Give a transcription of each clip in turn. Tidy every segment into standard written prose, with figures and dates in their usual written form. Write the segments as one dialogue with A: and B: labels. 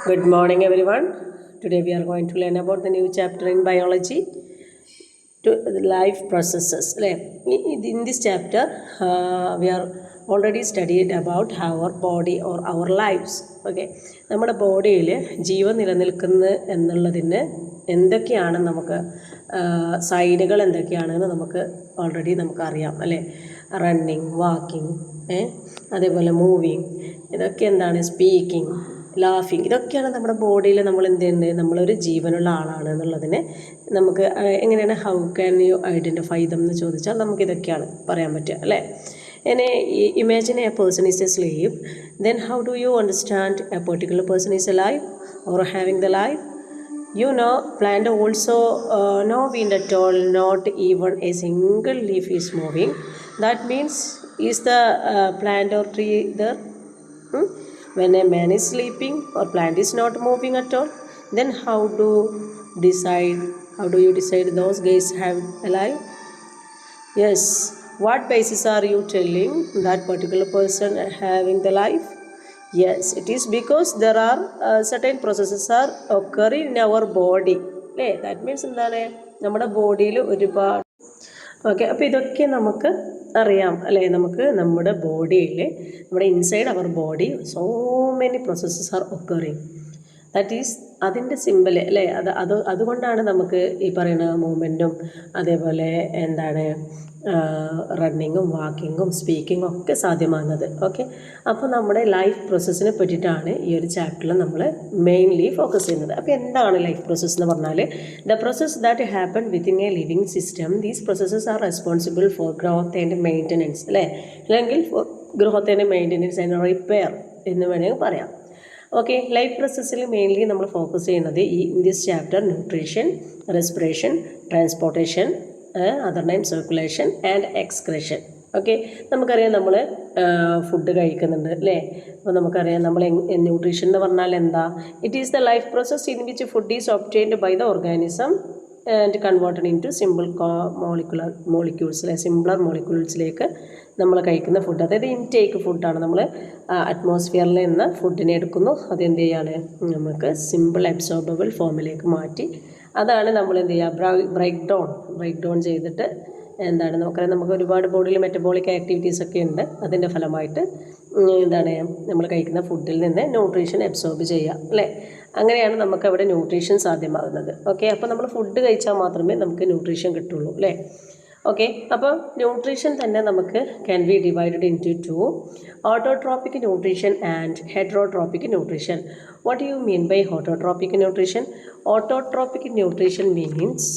A: Good morning, everyone. Today we are going to learn about the new chapter in biology, to the life processes. In this chapter, we are already studied about our body or our lives. Okay, നമ്മുടെ ബോഡിയിൽ ജീവൻ നിലനിൽക്കുന്നത് എന്നുള്ളതിന് എന്തൊക്കെയാണ് നമുക്ക് സൈനുകൾ എന്തൊക്കെയാണെന്ന് നമുക്ക് already നമുക്കറിയാം അല്ലേ. റണ്ണിങ്, വാക്കിംഗ്, അതേപോലെ മൂവിങ്, ഇതൊക്കെ എന്താണ്, സ്പീക്കിംഗ്, ലാഫിങ്, ഇതൊക്കെയാണ് നമ്മുടെ ബോഡിയിൽ നമ്മൾ എന്ത് ചെയ്യുന്നത്, നമ്മളൊരു ജീവനുള്ള ആളാണ് എന്നുള്ളതിന് നമുക്ക് എങ്ങനെയാണ്, how can you identify dum എന്ന് ചോദിച്ചാൽ നമുക്കിതൊക്കെയാണ് പറയാൻ പറ്റുക അല്ലേ. Imagine a person is asleep, then how do you understand a particular person is alive or having the life? You know, plant also no wind at all, not even a single leaf is moving. That means, is the plant or tree there? When a man is sleeping or plant is not moving at all, then how do you decide those guys have alive? Yes. What basis are you telling that particular person having the life? Yes, it is because there are certain processes are occurring in our body. That means എന്താണ്, നമ്മുടെ ബോഡിയിൽ ഒരുപാട്. Okay, അപ്പോൾ ഇതൊക്കെ നമുക്ക് അറിയാം അല്ലേ. നമുക്ക് നമ്മുടെ ബോഡിയിൽ, നമ്മുടെ inside our body so many processes are occurring. That is അതിൻ്റെ സിമ്പിൾ അല്ലേ. അതുകൊണ്ടാണ് നമുക്ക് ഈ പറയുന്ന മൂവ്മെൻറ്റും അതേപോലെ എന്താണ് റണ്ണിങ്ങും വാക്കിങ്ങും സ്പീക്കിങ്ങും ഒക്കെ സാധ്യമാകുന്നത്. ഓക്കെ, അപ്പോൾ നമ്മുടെ ലൈഫ് പ്രോസസ്സിനെ പറ്റിയിട്ടാണ് ഈ ഒരു ചാപ്റ്ററിൽ നമ്മൾ മെയിൻലി ഫോക്കസ് ചെയ്യുന്നത്. അപ്പോൾ എന്താണ് ലൈഫ് പ്രോസസ്സ് എന്ന് പറഞ്ഞാൽ, the process that happen within a living system. These processes are responsible for growth and maintenance അല്ലേ, അല്ലെങ്കിൽ for growth and maintenance and repair എന്ന് വേണമെങ്കിൽ പറയാം. ഓക്കെ, ലൈഫ് പ്രോസസ്സിൽ മെയിൻലി നമ്മൾ ഫോക്കസ് ചെയ്യുന്നത് in this chapter nutrition, respiration, transportation, other name circulation and excretion. Okay, നമുക്കറിയാം നമ്മൾ ഫുഡ് കഴിക്കുന്നുണ്ട് അല്ലേ. അപ്പോൾ നമുക്കറിയാം നമ്മൾ ന്യൂട്രീഷൻ എന്ന് പറഞ്ഞാൽ എന്താ, it is the life process in which food is obtained by the organism and converted into simple molecules അല്ലെ, സിംപ്ലർ മോളിക്യൂൾസിലേക്ക് നമ്മൾ കഴിക്കുന്ന ഫുഡ്. അതായത് ഇൻടേക്ക് ഫുഡാണ്. നമ്മൾ അറ്റ്മോസ്ഫിയറിൽ നിന്ന് ഫുഡിനെ എടുക്കുന്നു, അതെന്ത് ചെയ്യാണ്, നമുക്ക് സിമ്പിൾ അബ്സോർബബിൾ ഫോമിലേക്ക് മാറ്റി, അതാണ് നമ്മൾ എന്ത് ചെയ്യുക, ബ്രേക്ക് ഡൗൺ ചെയ്തിട്ട് എന്താണ് നമുക്കറിയാം, നമുക്ക് ഒരുപാട് ബോഡിയിൽ മെറ്റബോളിക് ആക്ടിവിറ്റീസ് ഒക്കെ ഉണ്ട്. അതിൻ്റെ ഫലമായിട്ട് എന്താണ് നമ്മൾ കഴിക്കുന്ന ഫുഡിൽ നിന്ന് ന്യൂട്രീഷൻ അബ്സോർബ് ചെയ്യുക അല്ലേ. അങ്ങനെയാണ് നമുക്ക് അവിടെ ന്യൂട്രീഷൻ സാധ്യമാകുന്നത്. ഓക്കെ, അപ്പോൾ നമ്മൾ ഫുഡ് കഴിച്ചാൽ മാത്രമേ നമുക്ക് ന്യൂട്രീഷൻ കിട്ടുള്ളൂ അല്ലേ. ഓക്കെ, അപ്പോൾ ന്യൂട്രീഷൻ തന്നെ നമുക്ക് can be divided into autotropic nutrition and heterotropic nutrition. What you mean by autotropic nutrition? Autotropic nutrition means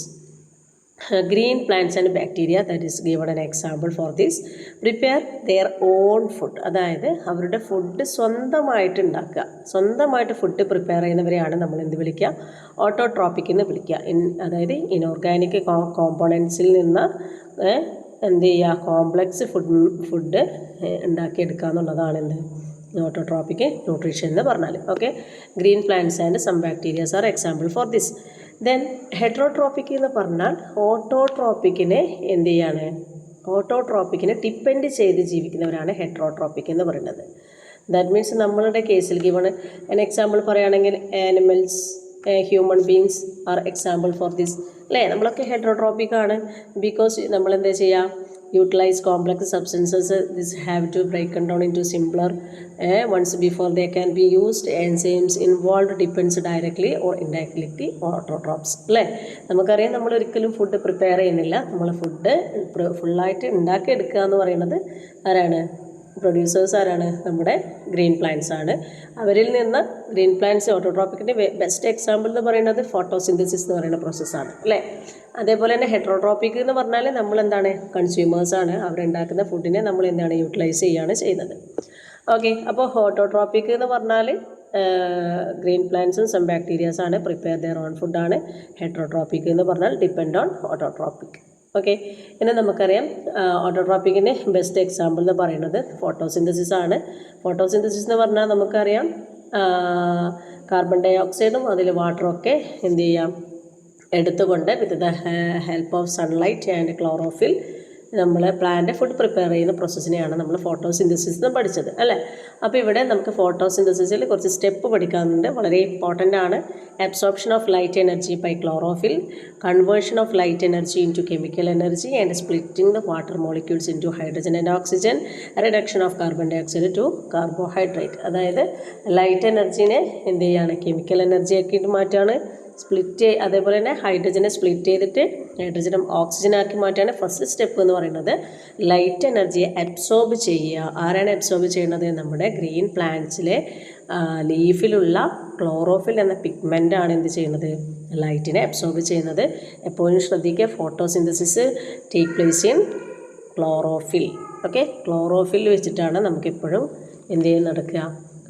A: green plants and bacteria, that is given an example for this, prepare their own food. അതായത് അവരുടെ food സ്വന്തമായിട്ട് ഉണ്ടാക്കുക, സ്വന്തമായിട്ട് food prepare ചെയ്യുന്നവരെയാണ് നമ്മൾ എന്ത് വിളിക്കുക, autotrophic എന്ന് വിളിക്കുക. അതായത് ഇനോർഗാനിക് കോമ്പോണൻസിൽ നിന്ന് എന്ത് ചെയ്യുക, കോംപ്ലക്സ് ഫുഡ് ഉണ്ടാക്കിയെടുക്കുക എന്നുള്ളതാണ് എന്ത്, ഓട്ടോട്രോപ്പിക് ന്യൂട്രീഷൻ എന്ന് പറഞ്ഞാൽ. Okay, green plants and some bacterias are example for this. Then heterotropic എന്ന് പറഞ്ഞാൽ ഓട്ടോട്രോപ്പിക്കിനെ എന്ത് ചെയ്യാണ്, ഓട്ടോട്രോപ്പിക്കിനെ ഡിപ്പെൻഡ് ചെയ്ത് ജീവിക്കുന്നവരാണ് ഹെറ്ററോട്രോപ്പിക് എന്ന് പറയുന്നത്. ദാറ്റ് മീൻസ് നമ്മളുടെ കേസിൽ ഗിവൺ എൻ എക്സാമ്പിൾ പറയുകയാണെങ്കിൽ animals, human beings are example for this അല്ലേ. നമ്മളൊക്കെ ഹെറ്ററോട്രോപ്പിക് ആണ്. ബിക്കോസ് നമ്മൾ എന്താ ചെയ്യുക, utilize complex substances. This have to break down into simpler once before they can be used. Enzymes involved depends directly or indirectly on autotrophs അല്ലേ. നമുക്കറിയാം, നമ്മൾ ഒരിക്കലും ഫുഡ് പ്രിപ്പയർ ചെയ്യുന്നില്ല, നമ്മൾ ഫുഡ് ഫുള്ളായിട്ട് ഉണ്ടാക്കിയെടുക്കുക എന്ന് പറയുന്നത് ആരാണ്, പ്രൊഡ്യൂസേഴ്സ് ആരാണ്, നമ്മുടെ ഗ്രീൻ പ്ലാന്റ്സ് ആണ്. അവരിൽ നിന്ന് ഗ്രീൻ പ്ലാന്റ്സ് ഓട്ടോട്രോപ്പിക്കിൻ്റെ ബെസ്റ്റ് എക്സാമ്പിൾ എന്ന് പറയുന്നത് ഫോട്ടോസിന്തസിസ് എന്ന് പറയുന്ന പ്രോസസ്സാണ് അല്ലേ. അതേപോലെ തന്നെ ഹെറ്ററോട്രോപ്പിക് എന്ന് പറഞ്ഞാൽ നമ്മൾ എന്താണ്, കൺസ്യൂമേഴ്സാണ്. അവരുണ്ടാക്കുന്ന ഫുഡിനെ നമ്മൾ എന്താണ്, യൂട്ടിലൈസ് ചെയ്യുകയാണ് ചെയ്യുന്നത്. ഓക്കെ, അപ്പോൾ ഓട്ടോട്രോപ്പിക് എന്ന് പറഞ്ഞാൽ ഗ്രീൻ പ്ലാന്റ്സും സം ബാക്ടീരിയാസാണ്, പ്രിപ്പയർ ദെയർ ഓൺ ഫുഡാണ്. ഹെറ്ററോട്രോപ്പിക് എന്ന് പറഞ്ഞാൽ ഡിപ്പെൻഡ് ഓൺ ഓട്ടോട്രോപ്പിക്. ഓക്കെ, ഇനി നമുക്കറിയാം ഓട്ടോട്രോപ്പിക്കിൻ്റെ ബെസ്റ്റ് എക്സാമ്പിൾ എന്ന് പറയുന്നത് ഫോട്ടോസിന്തസിസ് ആണ്. ഫോട്ടോസിന്തസിസ് എന്ന് പറഞ്ഞാൽ നമുക്കറിയാം കാർബൺ ഡൈ ഓക്സൈഡും അതിൽ വാട്ടറും ഒക്കെ എന്ത് ചെയ്യാം, എടുത്തുകൊണ്ട് with the help of sunlight and chlorophyll നമ്മൾ പ്ലാന്റ് ഫുഡ് പ്രിപ്പയർ ചെയ്യുന്ന പ്രോസസ്സിനെയാണ് നമ്മൾ ഫോട്ടോസിന്തസിസ് എന്ന് പഠിച്ചത് അല്ലേ. അപ്പോൾ ഇവിടെ നമുക്ക് ഫോട്ടോസിന്തസിസിൽ കുറച്ച് സ്റ്റെപ്പ് പഠിക്കാനുണ്ട്, വളരെ ഇമ്പോർട്ടൻ്റ് ആണ്. Absorption of light energy by chlorophyll, conversion of light energy into chemical energy and splitting the water molecules into hydrogen and oxygen, reduction of carbon dioxide to carbohydrate. അതായത് light എനർജീനെ എന്ത് ചെയ്യാണ്, chemical energy ആക്കിയിട്ട് മാറ്റാണ്, അതേപോലെ തന്നെ ഹൈഡ്രജനെ split ചെയ്തിട്ട് ഹൈഡ്രജനും ഓക്സിജനാക്കി മാറ്റാണ് first step എന്ന് പറയുന്നത്. ലൈറ്റ് എനർജിയെ അബ്സോർബ് ചെയ്യുക. ആരാണ് അബ്സോർബ് ചെയ്യുന്നത്? നമ്മുടെ ഗ്രീൻ പ്ലാന്റ്സിലെ ലീഫിലുള്ള ക്ലോറോഫിൽ എന്ന പിഗ്മെൻ്റാണ് എന്ത് ചെയ്യുന്നത്, ലൈറ്റിനെ അബ്സോർബ് ചെയ്യുന്നത്. എപ്പോഴും ശ്രദ്ധിക്കുക, photosynthesis take place in chlorophyll. Okay, chlorophyll വെച്ചിട്ടാണ് നമുക്കെപ്പോഴും എന്ത് ചെയ്യാൻ നടക്കുക,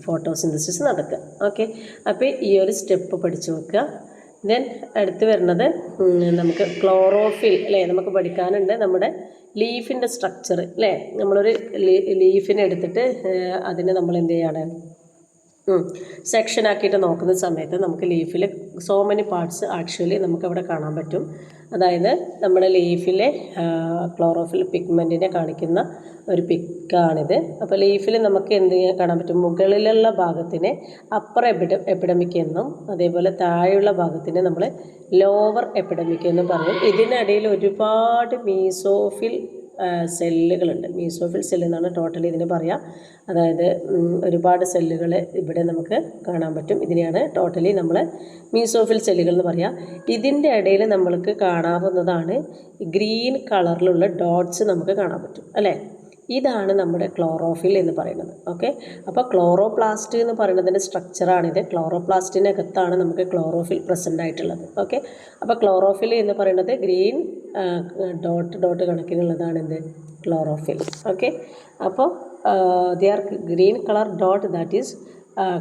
A: ഫോട്ടോസിന്തസിസ് നടക്കുക. ഓക്കെ, അപ്പോൾ ഈ ഒരു സ്റ്റെപ്പ് പഠിച്ചു വെക്കുക. ദെൻ അടുത്ത് വരുന്നത് നമുക്ക് ക്ലോറോഫിൽ അല്ലേ, നമുക്ക് പഠിക്കാനുണ്ട് നമ്മുടെ ലീഫിൻ്റെ സ്ട്രക്ചർ അല്ലേ. നമ്മളൊരു ലീഫിനെ എടുത്തിട്ട് അതിനെ നമ്മൾ എന്ത് ചെയ്യാണ്, സെക്ഷൻ ആക്കിയിട്ട് നോക്കുന്ന സമയത്ത് നമുക്ക് ലീഫിൽ സോ മെനി പാർട്സ് ആക്ച്വലി നമുക്കവിടെ കാണാൻ പറ്റും. അതായത് നമ്മുടെ ലീഫിലെ ക്ലോറോഫിൽ പിഗ്മെൻറ്റിനെ കാണിക്കുന്ന ഒരു പിക്കാണിത്. അപ്പോൾ ലീഫിൽ നമുക്ക് എന്ത് കാണാൻ പറ്റും, മുകളിലുള്ള ഭാഗത്തിനെ അപ്പർ എപ്പിഡമിക് എന്നും അതേപോലെ താഴെയുള്ള ഭാഗത്തിനെ നമ്മൾ ലോവർ എപ്പിഡമിക് എന്നും പറയും. ഇതിനിടയിൽ ഒരുപാട് മീസോഫിൽ സെല്ലുകളുണ്ട്. മീസോഫിൽ സെല്ല് എന്നാണ് ടോട്ടലി ഇതിന് പറയുക. അതായത് ഒരുപാട് സെല്ലുകൾ ഇവിടെ നമുക്ക് കാണാൻ പറ്റും. ഇതിനെയാണ് ടോട്ടലി നമ്മൾ മീസോഫിൽ സെല്ലുകൾ എന്ന് പറയുക. ഇതിൻ്റെ ഇടയിൽ നമ്മൾക്ക് കാണാവുന്നതാണ് ഗ്രീൻ കളറിലുള്ള ഡോട്ട്സ് നമുക്ക് കാണാൻ പറ്റും അല്ലേ. ഇതാണ് നമ്മുടെ ക്ലോറോഫിൽ എന്ന് പറയുന്നത്. ഓക്കെ, അപ്പോൾ ക്ലോറോപ്ലാസ്റ്റ് എന്ന് പറയുന്നതിൻ്റെ സ്ട്രക്ചറാണിത്. ക്ലോറോപ്ലാസ്റ്റിനകത്താണ് നമുക്ക് ക്ലോറോഫിൽ പ്രസൻ്റ് ആയിട്ടുള്ളത്. ഓക്കെ, അപ്പോൾ ക്ലോറോഫിൽ എന്ന് പറയുന്നത് ഗ്രീൻ ഡോട്ട് കണക്കിനുള്ളതാണ് എന്ത്, ക്ലോറോഫിൽ. ഓക്കെ, അപ്പോൾ they are green colour dot, that is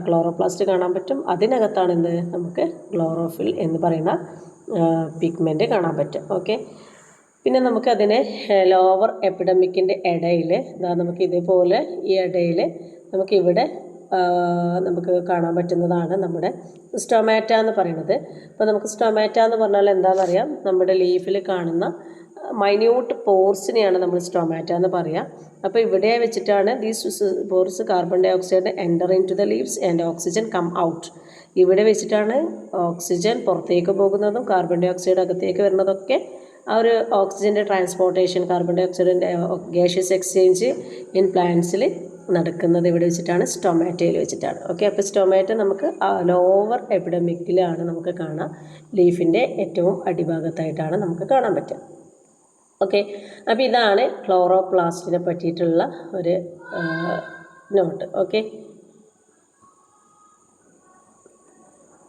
A: chloroplast കാണാൻ പറ്റും. അതിനകത്താണ് എന്ത്, നമുക്ക് ക്ലോറോഫിൽ എന്ന് പറയുന്ന പിഗ്മെൻറ്റ് കാണാൻ പറ്റും. ഓക്കെ, പിന്നെ നമുക്കതിനെ ലോവർ എപ്പിഡമിക്കിൻ്റെ ഇടയിൽ നമുക്ക് ഇതേപോലെ ഈ ഇടയിൽ നമുക്കിവിടെ നമുക്ക് കാണാൻ പറ്റുന്നതാണ് നമ്മുടെ സ്റ്റൊമാറ്റ എന്ന് പറയുന്നത്. അപ്പോൾ നമുക്ക് സ്റ്റൊമാറ്റ എന്ന് പറഞ്ഞാൽ എന്താണെന്നറിയാം, നമ്മുടെ ലീഫിൽ കാണുന്ന മൈന്യൂട്ട് പോർസിനെയാണ് നമ്മൾ സ്റ്റൊമാറ്റ എന്ന് പറയുക. അപ്പോൾ ഇവിടെ വെച്ചിട്ടാണ് these pores carbon dioxide enter into the leaves and oxygen come out. ഇവിടെ വെച്ചിട്ടാണ് ഓക്സിജൻ പുറത്തേക്ക് പോകുന്നതും കാർബൺ ഡൈ ഓക്സൈഡ് അകത്തേക്ക് വരുന്നതൊക്കെ. ആ ഒരു ഓക്സിജൻ്റെ ട്രാൻസ്പോർട്ടേഷൻ, കാർബൺ ഡൈ ഓക്സൈഡിൻ്റെ ഗ്യാഷ്യസ് എക്സ്ചേഞ്ച് ഇൻ പ്ലാന്റ്സിൽ നടക്കുന്നത് ഇവിടെ വെച്ചിട്ടാണ്, സ്റ്റൊമാറ്റയിൽ വെച്ചിട്ടാണ്. ഓക്കെ, അപ്പോൾ സ്റ്റൊമാറ്റ നമുക്ക് ലോവർ എപ്പിഡമിക്കിലാണ് നമുക്ക് കാണാം, ലീഫിൻ്റെ ഏറ്റവും അടിഭാഗത്തായിട്ടാണ് നമുക്ക് കാണാൻ പറ്റുക. ഓക്കെ, അപ്പോൾ ഇതാണ് ക്ലോറോപ്ലാസ്റ്റിനെ പറ്റിയിട്ടുള്ള ഒരു നോട്ട്. ഓക്കെ,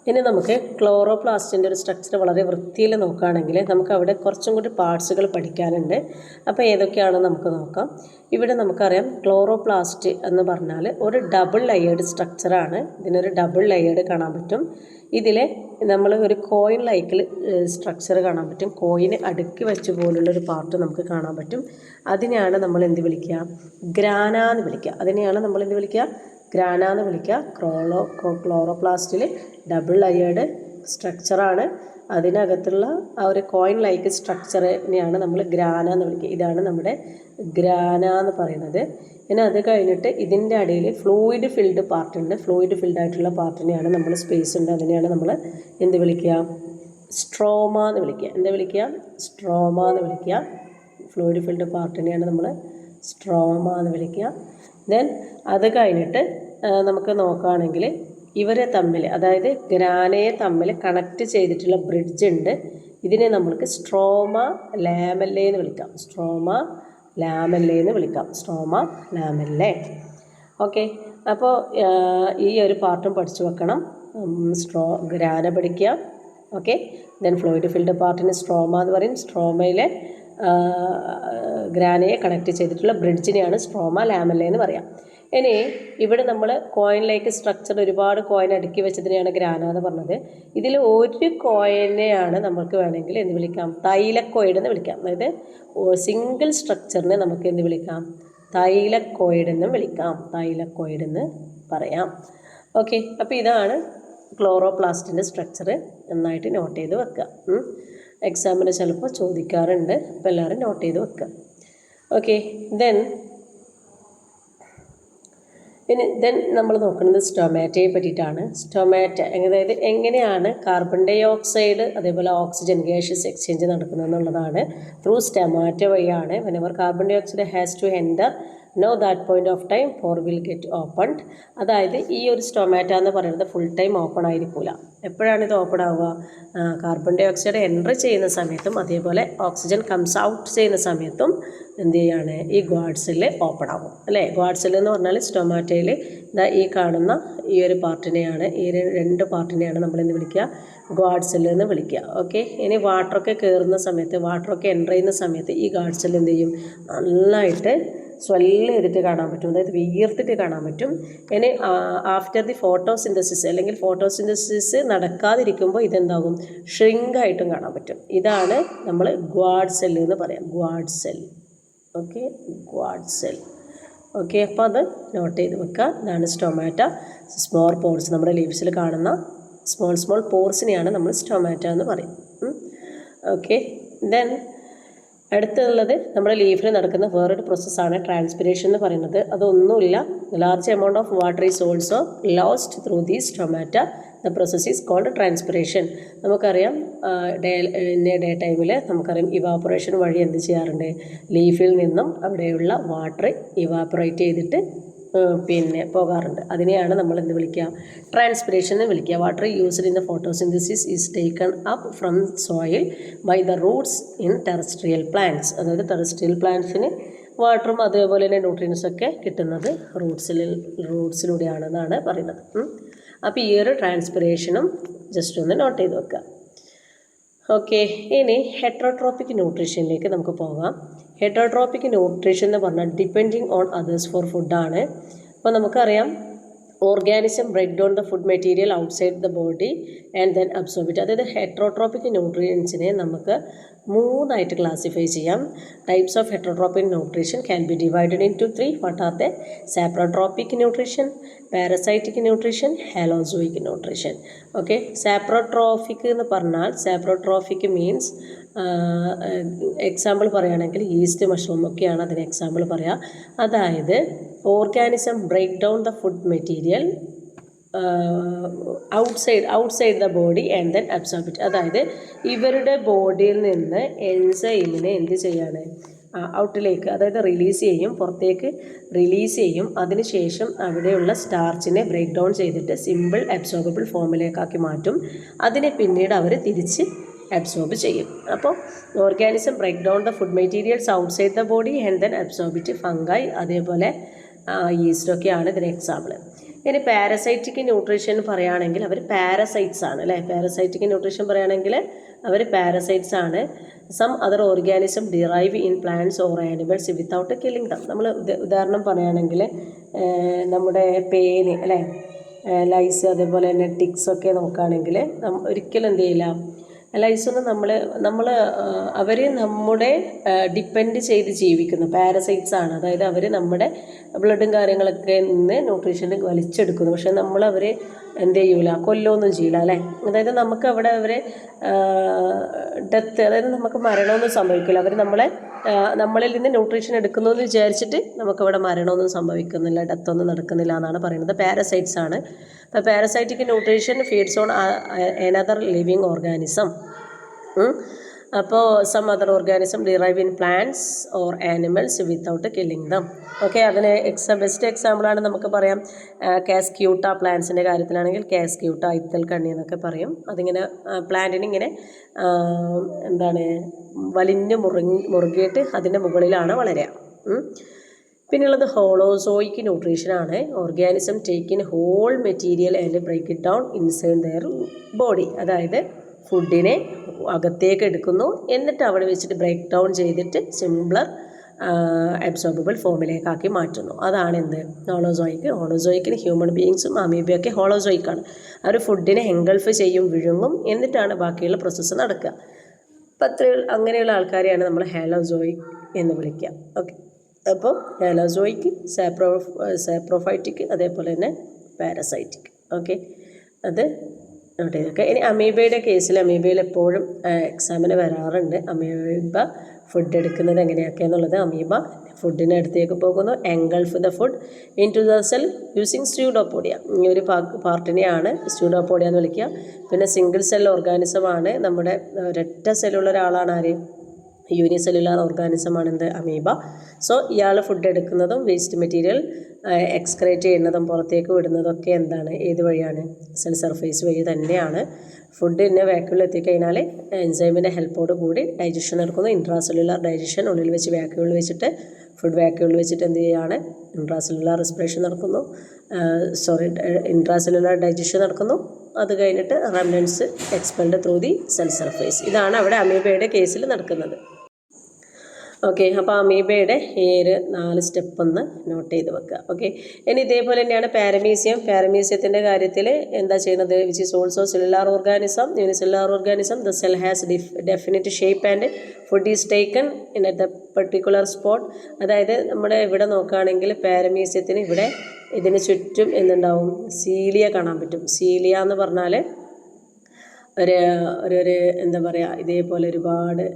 A: ഇനി നമുക്ക് ക്ലോറോപ്ലാസ്റ്റിൻ്റെ ഒരു സ്ട്രക്ചർ വളരെ വൃത്തിയിൽ നോക്കുകയാണെങ്കിൽ നമുക്ക് അവിടെ കുറച്ചും കൂടി പാർട്സുകൾ പഠിക്കാനുണ്ട്. അപ്പോൾ ഏതൊക്കെയാണെന്ന് നമുക്ക് നോക്കാം. ഇവിടെ നമുക്കറിയാം ക്ലോറോപ്ലാസ്റ്റ് എന്ന് പറഞ്ഞാൽ ഒരു ഡബിൾ ലെയേർഡ് സ്ട്രക്ചറാണ്. ഇതിനൊരു ഡബിൾ ലെയേർഡ് കാണാൻ പറ്റും. ഇതിൽ നമ്മൾ ഒരു കോയിൻ ലൈക്കിൽ സ്ട്രക്ചർ കാണാൻ പറ്റും. കോയിന് അടുക്കി വെച്ച പോലുള്ളൊരു പാർട്ട് നമുക്ക് കാണാൻ പറ്റും. അതിനെയാണ് നമ്മൾ എന്ത് വിളിക്കുക, ഗ്രാന എന്ന് വിളിക്കുക. അതിനെയാണ് നമ്മൾ എന്ത് വിളിക്കുക, ഗ്രാന എന്ന് വിളിക്കുക. ക്ലോറോപ്ലാസ്റ്റിൽ ഡബിൾ ലെയേർഡ് സ്ട്രക്ചറാണ്. അതിനകത്തുള്ള ആ ഒരു കോയിൻ ലൈക്ക് സ്ട്രക്ചറിനെയാണ് നമ്മൾ ഗ്രാന എന്ന് വിളിക്കുക. ഇതാണ് നമ്മുടെ ഗ്രാന എന്ന് പറയുന്നത്. പിന്നെ അത് കഴിഞ്ഞിട്ട് ഇതിൻ്റെ അടിയിൽ ഫ്ലൂയിഡ് ഫിൽഡ് പാർട്ടുണ്ട്. ഫ്ലൂയിഡ് ഫിൽഡ് ആയിട്ടുള്ള പാർട്ടിനെയാണ് നമ്മൾ സ്പേസ് ഉണ്ട്, അതിനെയാണ് നമ്മൾ എന്ത് വിളിക്കുക, സ്ട്രോമ എന്ന് വിളിക്കുക. എന്താ വിളിക്കുക, സ്ട്രോമ എന്ന് വിളിക്കുക. ഫ്ലൂയിഡ് ഫിൽഡ് പാർട്ടിനെയാണ് നമ്മൾ സ്ട്രോമ എന്ന് വിളിക്കുക. ദെൻ അത് കഴിഞ്ഞിട്ട് നമുക്ക് നോക്കുകയാണെങ്കിൽ ഇവരെ തമ്മിൽ, അതായത് ഗ്രാനയെ തമ്മിൽ കണക്ട് ചെയ്തിട്ടുള്ള ബ്രിഡ്ജ് ഉണ്ട്. ഇതിനെ നമ്മൾക്ക് സ്ട്രോമ ലാമെല്ലെ എന്ന് വിളിക്കാം. സ്ട്രോമ ലാമെല്ലെ എന്ന് വിളിക്കാം. സ്ട്രോമ ലാമെല്ലെ. ഓക്കെ, അപ്പോൾ ഈ ഒരു പാർട്ടും പഠിച്ചു വെക്കണം. ഗ്രാന പഠിക്കുക. ഓക്കെ, ദെൻ ഫ്ലൂയിഡ് ഫിൽഡ് പാർട്ടിന് സ്ട്രോമ എന്ന് പറയും. സ്ട്രോമയിലെ ഗ്രാനയെ കണക്ട് ചെയ്തിട്ടുള്ള ബ്രിഡ്ജിനെയാണ് സ്ട്രോമ ലാമെല്ലെ എന്ന് പറയാം. ഇനി ഇവിടെ നമ്മൾ കോയിനിലേക്ക് സ്ട്രക്ചർ ഒരുപാട് കോയിൻ അടുക്കി വെച്ചതിനെയാണ് ഗ്രാന എന്ന് പറഞ്ഞത്. ഇതിൽ ഒരു കോയിനെയാണ് നമുക്ക് വേണമെങ്കിൽ എന്ത് വിളിക്കാം, തൈലക്കോയിഡ് എന്ന് വിളിക്കാം. അതായത് സിംഗിൾ സ്ട്രക്ചറിനെ നമുക്ക് എന്ത് വിളിക്കാം, തൈലക്കോയിഡ് എന്ന് വിളിക്കാം. തൈലക്കോയിഡ് എന്ന് പറയാം. ഓക്കെ, അപ്പോൾ ഇതാണ് ക്ലോറോപ്ലാസ്റ്റിൻ്റെ സ്ട്രക്ചർ. നന്നായിട്ട് നോട്ട് ചെയ്ത് വെക്കുക. എക്സാമിന് ചിലപ്പോൾ ചോദിക്കാറുണ്ട്. അപ്പോൾ എല്ലാവരും നോട്ട് ചെയ്ത് വെക്കുക. ഓക്കെ, ദെൻ നമ്മൾ നോക്കുന്നത് സ്റ്റൊമാറ്റയെ പറ്റിയിട്ടാണ്. സ്റ്റൊമാറ്റ അതായത് എങ്ങനെയാണ് കാർബൺ ഡൈ ഓക്സൈഡ് അതേപോലെ ഓക്സിജൻ ഗ്യാഷ്യസ് എക്സ്ചേഞ്ച് നടക്കുന്നത് എന്നുള്ളതാണ്. ത്രൂ സ്റ്റൊമാറ്റ വഴിയാണ്. Whenever carbon dioxide has to enter no that point of time pore will get opened. അതായത് ഈ ഒരു സ്റ്റൊമാറ്റ എന്ന് പറയുന്നത് ഫുൾ ടൈം ഓപ്പൺ ആയിരിക്കില്ല. എപ്പോഴാണ് ഇത് ഓപ്പൺ ആവുക? കാർബൺ ഡൈ ഓക്സൈഡ് എൻ്റർ ചെയ്യുന്ന സമയത്തും അതേപോലെ ഓക്സിജൻ കംസ് ഔട്ട് ചെയ്യുന്ന സമയത്തും എന്ത് ചെയ്യാണ്? ഈ ഗ്വാഡ് സെല്ല് ഓപ്പൺ ആവും അല്ലേ. ഗ്വാഡ് സെല്ല് എന്ന് പറഞ്ഞാൽ സ്റ്റൊമാറ്റയിൽ ഈ കാണുന്ന ഈ ഒരു പാർട്ടിനെയാണ്, ഈ രണ്ട് പാർട്ടിനെയാണ് നമ്മൾ എന്ത് വിളിക്കുക? ഗ്വാഡ് സെല്ല് എന്ന് വിളിക്കുക. ഓക്കെ, ഇനി വാട്ടറൊക്കെ കയറുന്ന സമയത്ത്, വാട്ടറൊക്കെ എൻ്റർ ചെയ്യുന്ന സമയത്ത് ഈ ഗ്വാഡ് സെല്ല് എന്ത് ചെയ്യും? നന്നായിട്ട് സ്വെല്ല് ചെയ്തിട്ട് കാണാൻ പറ്റും, അതായത് വീർത്തിട്ട് കാണാൻ പറ്റും. ഇനി ആഫ്റ്റർ ദി ഫോട്ടോസിന്തസിസ് അല്ലെങ്കിൽ ഫോട്ടോസിന്തസിസ് നടക്കാതിരിക്കുമ്പോൾ ഇതെന്താകും? ഷ്രിങ്കായിട്ടും കാണാൻ പറ്റും. ഇതാണ് നമ്മൾ ഗ്വാഡ് സെല്ല് എന്ന് പറയാം. Guard cell. Okay, guard cell. Okay, അപ്പോൾ അത് നോട്ട് ചെയ്ത് വെക്കുക. ഇതാണ് സ്റ്റൊമാറ്റ. സ്മോൾ പോർസ്, നമ്മുടെ ലീവ്സിൽ കാണുന്ന സ്മോൾ പോർസിനെയാണ് നമ്മൾ സ്റ്റൊമാറ്റ എന്ന് പറയും. ഓക്കെ, ദെൻ അടുത്തുള്ളത് നമ്മുടെ ലീഫിൽ നടക്കുന്ന വേറൊരു പ്രോസസ്സാണ് ട്രാൻസ്പിരേഷൻ എന്ന് പറയുന്നത്. അതൊന്നുമില്ല, large amount of water is also lost through the stomata. The process is called transpiration. നമുക്കറിയാം ഡേ ടൈമിൽ നമുക്കറിയാം ഇവാപ്പറേഷൻ വഴി എന്ത് ചെയ്യാറുണ്ട്? ലീഫിൽ നിന്നും അവിടെയുള്ള വാട്ടർ ഇവാപ്പറേറ്റ് ചെയ്തിട്ട് പിന്നെ പോകാറുണ്ട്. അതിനെയാണ് നമ്മൾ എന്ത് വിളിക്കുക? ട്രാൻസ്പിരേഷൻ എന്ന് വിളിക്കുക. Water used in the photosynthesis is taken up from soil by the roots in terrestrial plants. അതായത് ടെറസ്ട്രിയൽ പ്ലാന്റ്സിന് വാട്ടറും അതേപോലെ തന്നെ ന്യൂട്രിയൻസൊക്കെ കിട്ടുന്നത് റൂട്ട്സിലൂടെയാണെന്നാണ് പറയുന്നത്. അപ്പോൾ ഈ ഒരു ട്രാൻസ്പിരേഷനും ജസ്റ്റ് ഒന്ന് നോട്ട് ചെയ്ത് വെക്കുക. ഓക്കെ, ഇനി ഹെറ്ററോട്രോപ്പിക് ന്യൂട്രീഷനിലേക്ക് നമുക്ക് പോകാം. ഹെറ്ററോട്രോപ്പിക് ന്യൂട്രീഷൻ എന്ന് പറഞ്ഞാൽ ഡിപ്പെൻഡിങ് ഓൺ അതേഴ്സ് ഫോർ ഫുഡാണ്. അപ്പോൾ നമുക്കറിയാം organism break down the food material outside the body and then absorb it. അതായത് ഹെറ്ററോട്രോപ്പിക് ന്യൂട്രിയൻസിനെ നമുക്ക് 3 ആയിട്ട് ക്ലാസിഫൈ ചെയ്യാം. Types of heterotropic nutrition can be divided into 3. What are the? Saprotropic nutrition, parasitic nutrition, holozoic nutrition. Okay, saprotrophic എന്ന് പറഞ്ഞാൽ saprotrophic means example പറയുകയാണെങ്കിൽ yeast mushroom ഒക്കെയാണ് അതിന് എക്സാമ്പിൾ പറയുക. അതായത് organism break down the food material outside the body and then absorb it. അതായത് ഇവരുടെ ബോഡിയിൽ നിന്ന് എൻസൈമിനെ എന്ത് ചെയ്യാണ്? ഔട്ടിലേക്ക്, അതായത് റിലീസ് ചെയ്യും, പുറത്തേക്ക് റിലീസ് ചെയ്യും. അതിനുശേഷം അവിടെയുള്ള സ്റ്റാർച്ചിനെ ബ്രേക്ക് ഡൗൺ ചെയ്തിട്ട് സിമ്പിൾ അബ്സോർബിൾ ഫോമിലേക്കാക്കി മാറ്റും. അതിനെ പിന്നീട് അവർ തിരിച്ച് അബ്സോർബ് ചെയ്യും. അപ്പോൾ organism break down the food materials outside the body and then absorb it. Fungi അതേപോലെ ഈസ്റ്റൊക്കെയാണ് ഇതിന് എക്സാമ്പിൾ. ഇനി പാരസൈറ്റിക് ന്യൂട്രീഷൻ പറയുകയാണെങ്കിൽ അവർ പാരസൈറ്റ്സ് ആണ് അല്ലേ. പാരസൈറ്റിക് ന്യൂട്രീഷൻ പറയുകയാണെങ്കിൽ അവർ പാരസൈറ്റ്സ് ആണ്. Some other organism derive in plants or animals without killing them. നമ്മൾ ഉദാഹരണം പറയുകയാണെങ്കിൽ നമ്മുടെ പേന് അല്ലേ, ലൈസ് അതേപോലെ തന്നെ ടിക്സൊക്കെ നോക്കുകയാണെങ്കിൽ ഒരിക്കലും എന്ത് ചെയ്യില്ല, ലൈസൊന്നും നമ്മൾ അവർ നമ്മുടെ ഡിപ്പെൻഡ് ചെയ്ത് ജീവിക്കുന്നു പാരസൈറ്റ്സ് ആണ്. അതായത് അവർ നമ്മുടെ ബ്ലഡും കാര്യങ്ങളൊക്കെ നിന്ന് ന്യൂട്രീഷൻ വലിച്ചെടുക്കുന്നു. പക്ഷെ നമ്മളവരെ എന്ത് ചെയ്യൂല, കൊല്ലമൊന്നും ചെയ്യില്ല അല്ലേ. അതായത് നമുക്ക് അവിടെ അവരെ ഡെത്ത്, അതായത് നമുക്ക് മരണമൊന്നും സംഭവിക്കില്ല. അവർ നമ്മളിൽ നിന്ന് ന്യൂട്രീഷൻ എടുക്കുന്നു എന്ന് വിചാരിച്ചിട്ട് നമുക്കവിടെ മരണമൊന്നും സംഭവിക്കുന്നില്ല, ഡെത്തൊന്നും നടക്കുന്നില്ല എന്നാണ് പറയുന്നത്. പാരസൈറ്റ്സ് ആണ്. അപ്പോൾ parasitic nutrition feeds on another living organism. അപ്പോൾ some other organism derive in plants or animals without killing them. Okay, അതിന് ബെസ്റ്റ് എക്സാമ്പിളാണ് നമുക്ക് പറയാം കാസ്ക്യൂട്ട. പ്ലാന്റ്സിൻ്റെ കാര്യത്തിലാണെങ്കിൽ കാസ്ക്യൂട്ട, ഇത്തൽ കണ്ണി എന്നൊക്കെ പറയും. അതിങ്ങനെ പ്ലാന്റിന് ഇങ്ങനെ വലിഞ്ഞ് മുറുകിയിട്ട് അതിൻ്റെ മുകളിലാണ് വളരുക. പിന്നെയുള്ളത് ഹോളോസോയിക് ന്യൂട്രീഷനാണ്. Organism take in whole material and break it down inside their body. അതായത് ഫുഡിനെ അകത്തേക്ക് എടുക്കുന്നു, എന്നിട്ട് അവിടെ വെച്ചിട്ട് ബ്രേക്ക് ഡൗൺ ചെയ്തിട്ട് സിംപ്ലർ അബ്സോർബിൾ ഫോമിലേക്കാക്കി മാറ്റുന്നു. അതാണ് എന്ത്? ഹോളോസോയിക്. ഹോളോസോയിക്കിന് ഹ്യൂമൻ ബീയിങ്സും അമീബയൊക്കെ ഹോളോസോയിക്കാണ്. അവർ ഫുഡിനെ എൻഗൾഫ് ചെയ്യും, വിഴുങ്ങും, എന്നിട്ടാണ് ബാക്കിയുള്ള പ്രോസസ്സ് നടക്കുക. അപ്പം അങ്ങനെയുള്ള ആൾക്കാരെയാണ് നമ്മൾ ഹാലോസോയിക് എന്ന് വിളിക്കുക. ഓക്കെ, അപ്പോൾ ഹാലോസോയിക്, സാപ്രോഫൈറ്റിക്, അതേപോലെ തന്നെ പാരസൈറ്റിക്. ഓക്കെ, അത് നോട്ട് ചെയ്തൊക്കെ. ഇനി അമീബയുടെ കേസിൽ അമീബയിൽ എപ്പോഴും എക്സാമിന് വരാറുണ്ട്. അമീബ ഫുഡ് എടുക്കുന്നത് എങ്ങനെയൊക്കെ എന്നുള്ളത്. അമീബ ഫുഡിൻ്റെ അടുത്തേക്ക് പോകുന്നു, engulf the food into the cell using pseudopodia. ഈ ഒരു പാർട്ടിനെയാണ് സ്യൂഡോപോഡിയ എന്ന് വിളിക്കുക. പിന്നെ സിംഗിൾ സെൽ ഓർഗാനിസമാണ്, നമ്മുടെ ഒരൊറ്റ സെല്ലുള്ള ഒരാളാണ് ആര്, യൂണിസെല്ലുലാർ ഓർഗാനിസമാണ് എന്ത്, അമീബ. സോ ഇയാൾ ഫുഡ് എടുക്കുന്നതും വേസ്റ്റ് മെറ്റീരിയൽ എക്സ്ക്രേറ്റ് ചെയ്യുന്നതും പുറത്തേക്ക് വിടുന്നതൊക്കെ എന്താണ്, ഏത് വഴിയാണ്, സെൽ സർഫേസ് വഴി തന്നെയാണ്. ഫുഡിനെ വാക്യൂമിൽ എത്തിക്കഴിഞ്ഞാൽ എൻസൈമിൻ്റെ ഹെൽപ്പോട് കൂടി ഡൈജഷൻ നടക്കുന്നു. ഇൻട്രാസെല്ലുലാർ ഡൈജഷൻ, ഉള്ളിൽ വെച്ച് വാക്യൂമിൽ വെച്ചിട്ട് ഫുഡ് വാക്യൂമിൽ വെച്ചിട്ട് എന്ത് ചെയ്യുകയാണ്, ഇൻട്രാസെല്ലുലാർ റെസ്പിറേഷൻ നടക്കുന്നു, ഇൻട്രാസെല്ലുലാർ ഡൈജഷൻ നടക്കുന്നു. അത് കഴിഞ്ഞിട്ട് remnants expelled through the cell surface. ഇതാണ് അവിടെ അമീബയുടെ കേസിൽ നടക്കുന്നത്. ഓക്കെ, അപ്പോൾ അമീബയുടെ ഈ ഒരു 4 സ്റ്റെപ്പ് ഒന്ന് നോട്ട് ചെയ്ത് വെക്കുക. ഓക്കെ, ഇനി ഇതേപോലെ തന്നെയാണ് പാരമീസിയം. പാരമീസിയത്തിൻ്റെ കാര്യത്തിൽ എന്താ ചെയ്യുന്നത്, which is also cellular organism, unicellular organism. The cell has definite shape and food is taken in at the particular spot. അതായത് നമ്മുടെ ഇവിടെ നോക്കുകയാണെങ്കിൽ പാരമീസിയത്തിന് ഇവിടെ ഇതിന് ചുറ്റും എന്തുണ്ടാവും, സീലിയ കാണാൻ പറ്റും. സീലിയ എന്ന് പറഞ്ഞാൽ ഒരു എന്താ പറയുക, ഇതേപോലെ ഒരുപാട്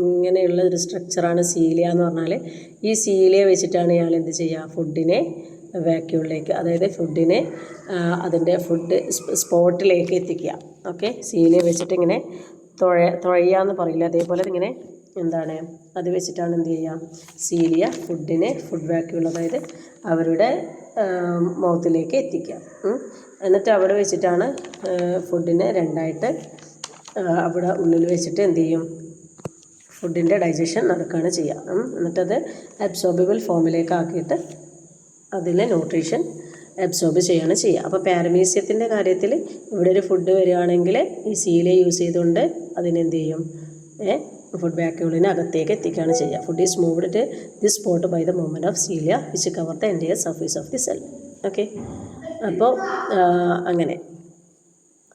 A: ഇങ്ങനെയുള്ള ഒരു സ്ട്രക്ചറാണ് സീലിയ എന്ന് പറഞ്ഞാൽ. ഈ സീലിയ വെച്ചിട്ടാണ് ഇയാൾ എന്ത് ചെയ്യുക, ഫുഡിനെ വാക്യൂമിലേക്ക്, അതായത് ഫുഡിനെ അതിൻ്റെ ഫുഡ് സ്പോട്ടിലേക്ക് എത്തിക്കുക. ഓക്കെ, സീലിയ വെച്ചിട്ട് ഇങ്ങനെ തുഴയാന്ന് പറയില്ല, അതേപോലെ ഇങ്ങനെ എന്താണ് അത് വെച്ചിട്ടാണ് എന്ത് ചെയ്യുക, സീലിയ ഫുഡിനെ ഫുഡ് വാക്യൂൾ, അതായത് അവരുടെ മൗത്തിലേക്ക് എത്തിക്കുക. എന്നിട്ട് അവിടെ വെച്ചിട്ടാണ് ഫുഡിനെ രണ്ടായിട്ട് അവിടെ ഉള്ളിൽ വെച്ചിട്ട് എന്ത് ചെയ്യും, ഫുഡിൻ്റെ ഡൈജഷൻ നടക്കുകയാണ് ചെയ്യുക. എന്നിട്ടത് അബ്സോർബിബിൾ ഫോമിലേക്ക് ആക്കിയിട്ട് അതിലെ ന്യൂട്രീഷൻ അബ്സോർബ് ചെയ്യുകയാണ് ചെയ്യുക. അപ്പോൾ പാരമീസിയത്തിൻ്റെ കാര്യത്തിൽ ഇവിടെ ഒരു ഫുഡ് വരികയാണെങ്കിൽ ഈ സീലിയ യൂസ് ചെയ്തുകൊണ്ട് അതിനെന്ത് ചെയ്യും, ഫുഡ് വാക്യൂളിനെ അകത്തേക്ക് എത്തിക്കുകയാണ് ചെയ്യുക. Food is moved to this spot by the movement of cilia which cover the entire surface of the cell. Okay, അപ്പോൾ അങ്ങനെ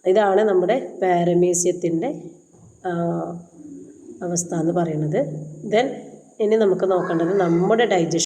A: ഇതാണ് നമ്മുടെ പാരമീസിയത്തിൻ്റെ അവസ്ഥ എന്ന് പറയുന്നത്. ദെൻ ഇനി നമുക്ക് നോക്കേണ്ടത് നമ്മുടെ ഡൈജഷൻ